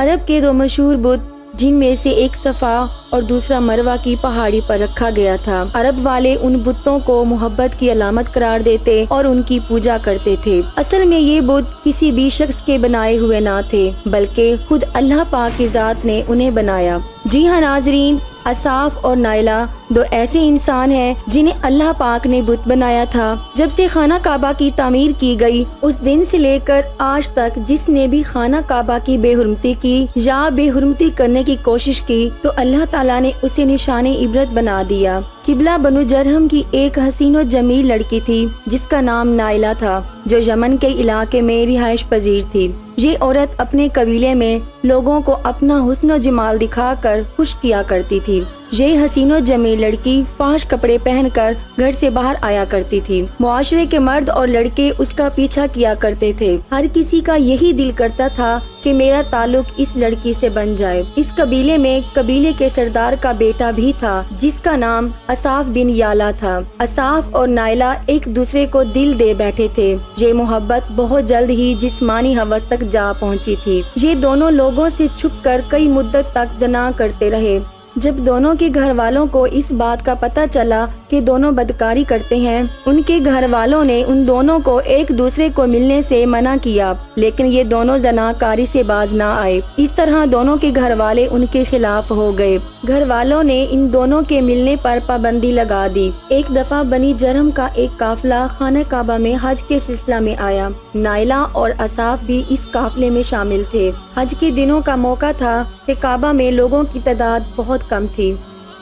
عرب کے دو مشہور بت جن میں سے ایک صفا اور دوسرا مروہ کی پہاڑی پر رکھا گیا تھا۔ عرب والے ان بتوں کو محبت کی علامت قرار دیتے اور ان کی پوجا کرتے تھے۔ اصل میں یہ بت کسی بھی شخص کے بنائے ہوئے نہ تھے، بلکہ خود اللہ پاک کی ذات نے انہیں بنایا۔ جی ہاں ناظرین، اصاف اور نائلہ دو ایسے انسان ہیں جنہیں اللہ پاک نے بت بنایا تھا۔ جب سے خانہ کعبہ کی تعمیر کی گئی، اس دن سے لے کر آج تک جس نے بھی خانہ کعبہ کی بے حرمتی کی یا بے حرمتی کرنے کی کوشش کی تو اللہ تعالیٰ نے اسے نشان عبرت بنا دیا۔ قبلہ بنو جرہم کی ایک حسین و جمیل لڑکی تھی جس کا نام نائلہ تھا، جو یمن کے علاقے میں رہائش پذیر تھی۔ یہ عورت اپنے قبیلے میں لوگوں کو اپنا حسن و جمال دکھا کر خوش کیا کرتی تھی۔ یہ حسین و جمیل لڑکی فحش کپڑے پہن کر گھر سے باہر آیا کرتی تھی۔ معاشرے کے مرد اور لڑکے اس کا پیچھا کیا کرتے تھے۔ ہر کسی کا یہی دل کرتا تھا کہ میرا تعلق اس لڑکی سے بن جائے۔ اس قبیلے میں قبیلے کے سردار کا بیٹا بھی تھا جس کا نام اصاف بن یالا تھا۔ اصاف اور نائلہ ایک دوسرے کو دل دے بیٹھے تھے۔ یہ محبت بہت جلد ہی جسمانی ہوس تک جا پہنچی تھی۔ یہ دونوں لوگوں سے چھپ کر کئی مدت تک زنا کرتے رہے۔ جب دونوں کے گھر والوں کو اس بات کا پتہ چلا کہ دونوں بدکاری کرتے ہیں، ان کے گھر والوں نے ان دونوں کو ایک دوسرے کو ملنے سے منع کیا، لیکن یہ دونوں زناکاری سے باز نہ آئے۔ اس طرح دونوں کے گھر والے ان کے خلاف ہو گئے۔ گھر والوں نے ان دونوں کے ملنے پر پابندی لگا دی۔ ایک دفعہ بنی جرہم کا ایک قافلہ خانہ کعبہ میں حج کے سلسلہ میں آیا۔ نائلہ اور اصاف بھی اس قافلے میں شامل تھے۔ حج کے دنوں کا موقع تھا کہ کعبہ میں لوگوں کی تعداد بہت کم تھی۔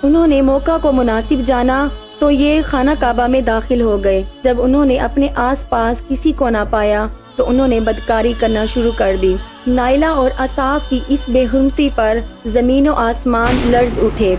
انہوں نے موقع کو مناسب جانا تو یہ خانہ کعبہ میں داخل ہو گئے۔ جب انہوں نے اپنے آس پاس کسی کو نہ پایا تو انہوں نے بدکاری کرنا شروع کر دی۔ نائلہ اور اصاف کی اس بے حرمتی پر زمین و آسمان لرز اٹھے۔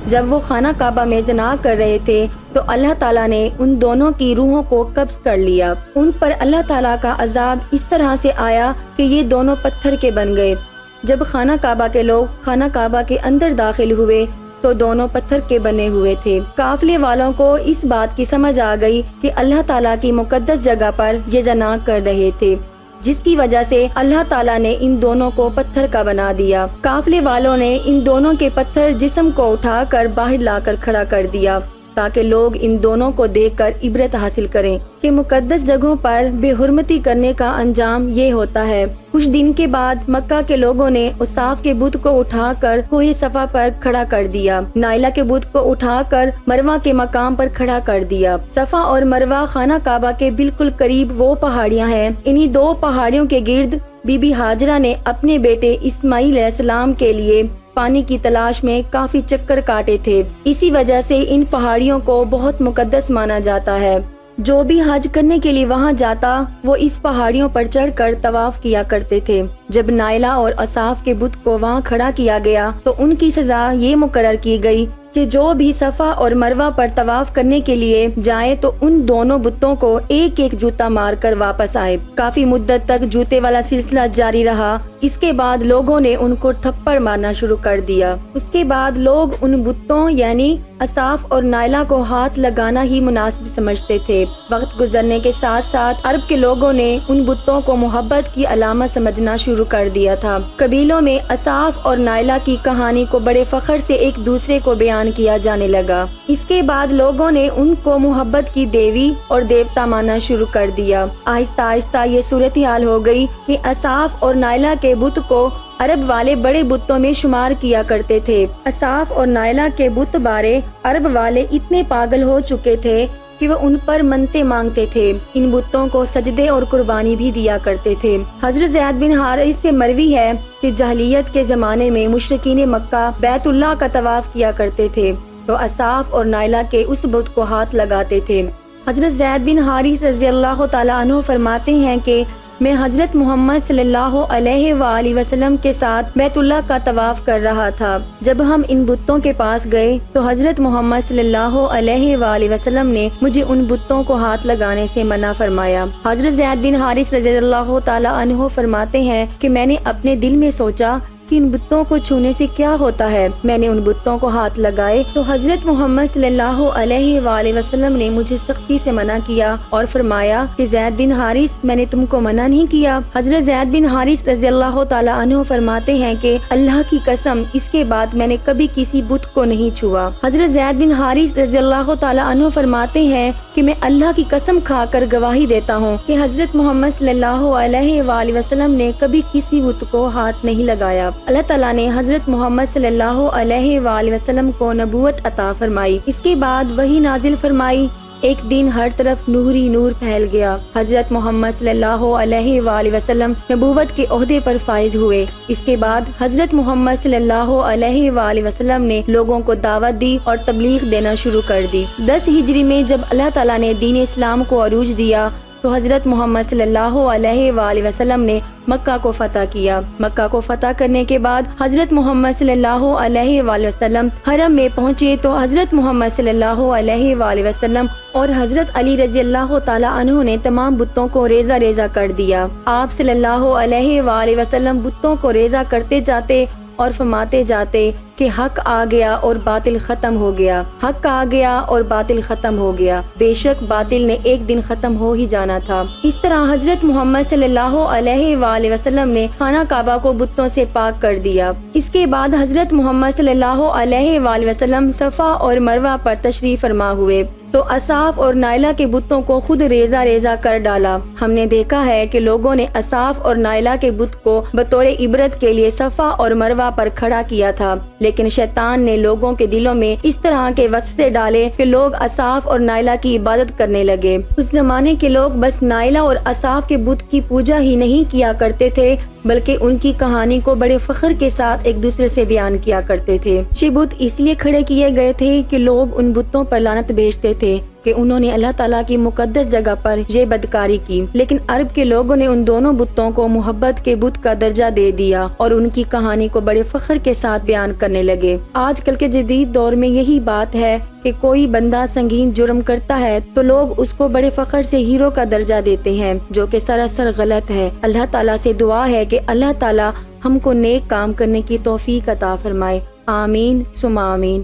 جب وہ خانہ کعبہ میں زنا کر رہے تھے تو اللہ تعالیٰ نے ان دونوں کی روحوں کو قبض کر لیا۔ ان پر اللہ تعالیٰ کا عذاب اس طرح سے آیا کہ یہ دونوں پتھر کے بن گئے۔ جب خانہ کعبہ کے لوگ خانہ کعبہ کے اندر داخل ہوئے تو دونوں پتھر کے بنے ہوئے تھے۔ قافلے والوں کو اس بات کی سمجھ آ گئی کہ اللہ تعالیٰ کی مقدس جگہ پر یہ زنا کر رہے تھے، جس کی وجہ سے اللہ تعالیٰ نے ان دونوں کو پتھر کا بنا دیا۔ قافلے والوں نے ان دونوں کے پتھر جسم کو اٹھا کر باہر لا کر کھڑا کر دیا تاکہ لوگ ان دونوں کو دیکھ کر عبرت حاصل کریں کہ مقدس جگہوں پر بے حرمتی کرنے کا انجام یہ ہوتا ہے۔ کچھ دن کے بعد مکہ کے لوگوں نے اصاف کے بت کو اٹھا کر کوہ صفا پر کھڑا کر دیا۔ نائلہ کے بت کو اٹھا کر مروہ کے مقام پر کھڑا کر دیا۔ صفا اور مروہ خانہ کعبہ کے بالکل قریب وہ پہاڑیاں ہیں۔ انہی دو پہاڑیوں کے گرد بی بی ہاجرہ نے اپنے بیٹے اسماعیل علیہ السلام کے لیے پانی کی تلاش میں کافی چکر کاٹے تھے۔ اسی وجہ سے ان پہاڑیوں کو بہت مقدس مانا جاتا ہے۔ جو بھی حج کرنے کے لیے وہاں جاتا وہ اس پہاڑیوں پر چڑھ کر طواف کیا کرتے تھے۔ جب نائلہ اور اصاف کے بت کو وہاں کھڑا کیا گیا تو ان کی سزا یہ مقرر کی گئی کہ جو بھی صفا اور مروہ پر طواف کرنے کے لیے جائے تو ان دونوں بتوں کو ایک ایک جوتا مار کر واپس آئے۔ کافی مدت تک جوتے والا سلسلہ جاری رہا۔ اس کے بعد لوگوں نے ان کو تھپڑ مارنا شروع کر دیا۔ اس کے بعد لوگ ان بتوں یعنی اصاف اور نائلہ کو ہاتھ لگانا ہی مناسب سمجھتے تھے۔ وقت گزرنے کے ساتھ ساتھ عرب کے لوگوں نے ان بتوں کو محبت کی علامت سمجھنا شروع کر دیا تھا۔ قبیلوں میں اصاف اور نائلہ کی کہانی کو بڑے فخر سے ایک دوسرے کو بیان کیا جانے لگا۔ اس کے بعد لوگوں نے ان کو محبت کی دیوی اور دیوتا ماننا شروع کر دیا۔ آہستہ آہستہ یہ صورتحال ہو گئی کہ اصاف اور نائلہ کے بت کو عرب والے بڑے بتوں میں شمار کیا کرتے تھے۔ اصاف اور نائلہ کے بت بارے عرب والے اتنے پاگل ہو چکے تھے کہ وہ ان پر منتیں مانگتے تھے۔ ان بتوں کو سجدے اور قربانی بھی دیا کرتے تھے۔ حضرت زید بن حارث سے مروی ہے کہ جاہلیت کے زمانے میں مشرکین مکہ بیت اللہ کا طواف کیا کرتے تھے تو اصاف اور نائلہ کے اس بت کو ہاتھ لگاتے تھے۔ حضرت زید بن حارث رضی اللہ تعالیٰ عنہ فرماتے ہیں کہ میں حضرت محمد صلی اللہ علیہ وآلہ وسلم کے ساتھ بیت اللہ کا طواف کر رہا تھا۔ جب ہم ان بتوں کے پاس گئے تو حضرت محمد صلی اللہ علیہ وآلہ وسلم نے مجھے ان بتوں کو ہاتھ لگانے سے منع فرمایا۔ حضرت زید بن حارث رضی اللہ تعالیٰ عنہ فرماتے ہیں کہ میں نے اپنے دل میں سوچا کہ ان بتوں کو چھونے سے کیا ہوتا ہے۔ میں نے ان بتوں کو ہاتھ لگائے تو حضرت محمد صلی اللہ علیہ وآلہ وسلم نے مجھے سختی سے منع کیا اور فرمایا کہ زید بن حارث، میں نے تم کو منع نہیں کیا؟ حضرت زید بن حارث رضی اللہ تعالی عنہ فرماتے ہیں کہ اللہ کی قسم اس کے بعد میں نے کبھی کسی بت کو نہیں چھوا۔ حضرت زید بن حارث رضی اللہ تعالی عنہ فرماتے ہیں کہ میں اللہ کی قسم کھا کر گواہی دیتا ہوں کہ حضرت محمد صلی اللہ علیہ وآلہ وسلم نے کبھی کسی بت کو ہاتھ نہیں لگایا۔ اللہ تعالیٰ نے حضرت محمد صلی اللہ علیہ وآلہ وسلم کو نبوت عطا فرمائی۔ اس کے بعد وحی نازل فرمائی۔ ایک دن ہر طرف نور ہی نور پھیل گیا۔ حضرت محمد صلی اللہ علیہ وآلہ وسلم نبوت کے عہدے پر فائز ہوئے۔ اس کے بعد حضرت محمد صلی اللہ علیہ وآلہ وسلم نے لوگوں کو دعوت دی اور تبلیغ دینا شروع کر دی۔ 10 ہجری میں جب اللہ تعالیٰ نے دین اسلام کو عروج دیا تو حضرت محمد صلی اللہ علیہ وآلہ وسلم نے مکہ کو فتح کیا۔ مکہ کو فتح کرنے کے بعد حضرت محمد صلی اللہ علیہ وآلہ وسلم حرم میں پہنچے تو حضرت محمد صلی اللہ علیہ وآلہ وسلم اور حضرت علی رضی اللہ تعالی عنہ نے تمام بتوں کو ریزہ ریزہ کر دیا۔ آپ صلی اللہ علیہ وآلہ وسلم بتوں کو ریزہ کرتے جاتے اور فرماتے جاتے کہ حق آ گیا اور باطل ختم ہو گیا، حق آ گیا اور باطل ختم ہو گیا، بے شک باطل نے ایک دن ختم ہو ہی جانا تھا۔ اس طرح حضرت محمد صلی اللہ علیہ وآلہ وسلم نے خانہ کعبہ کو بتوں سے پاک کر دیا۔ اس کے بعد حضرت محمد صلی اللہ علیہ وآلہ وسلم صفا اور مروہ پر تشریف فرما ہوئے تو اصاف اور نائلہ کے بتوں کو خود ریزہ ریزہ کر ڈالا۔ ہم نے دیکھا ہے کہ لوگوں نے اصاف اور نائلہ کے بت کو بطور عبرت کے لیے صفا اور مروہ پر کھڑا کیا تھا، لیکن شیطان نے لوگوں کے دلوں میں اس طرح کے وسوسے ڈالے کہ لوگ اصاف اور نائلہ کی عبادت کرنے لگے۔ اس زمانے کے لوگ بس نائلہ اور اصاف کے بت کی پوجا ہی نہیں کیا کرتے تھے بلکہ ان کی کہانی کو بڑے فخر کے ساتھ ایک دوسرے سے بیان کیا کرتے تھے۔ یہ بت اس لیے کھڑے کیے گئے تھے کہ لوگ ان بتوں پر لعنت بھیجتے تھے کہ انہوں نے اللہ تعالیٰ کی مقدس جگہ پر یہ بدکاری کی، لیکن عرب کے لوگوں نے ان دونوں بتوں کو محبت کے بت کا درجہ دے دیا اور ان کی کہانی کو بڑے فخر کے ساتھ بیان کرنے لگے۔ آج کل کے جدید دور میں یہی بات ہے کہ کوئی بندہ سنگین جرم کرتا ہے تو لوگ اس کو بڑے فخر سے ہیرو کا درجہ دیتے ہیں، جو کہ سراسر غلط ہے۔ اللہ تعالیٰ سے دعا ہے کہ اللہ تعالیٰ ہم کو نیک کام کرنے کی توفیق عطا فرمائے۔ آمین ثم آمین۔